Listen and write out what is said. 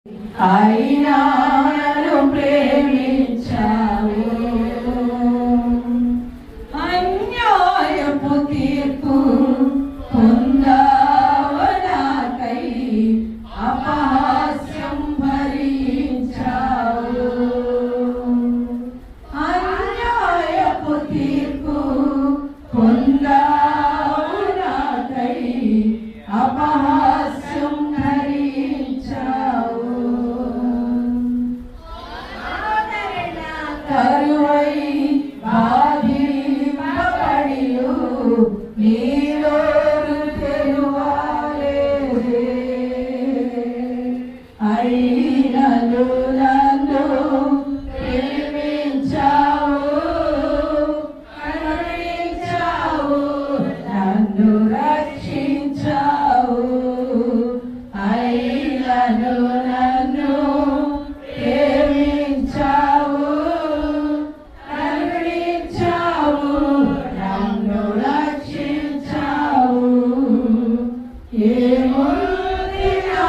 అయినా నన్ను ప్రేమించావు, అన్యాయపు తీర్పు పొందావు నాకై, అపహాస్యం భరించావు. అన్యాయపు తీర్పు పొందావు నాకై, అపహాస్యం భరించావు. కరువై బాధింపబడియు నీ నోరు తెరువలేదే, అయినను నన్ను ప్రేమించావు, కరుణించావు, నన్ను రక్షించావు. అయినను నన్ను ప్రేమించావు, కరుణించావు, నన్ను రక్షించావు. ఏముంది నా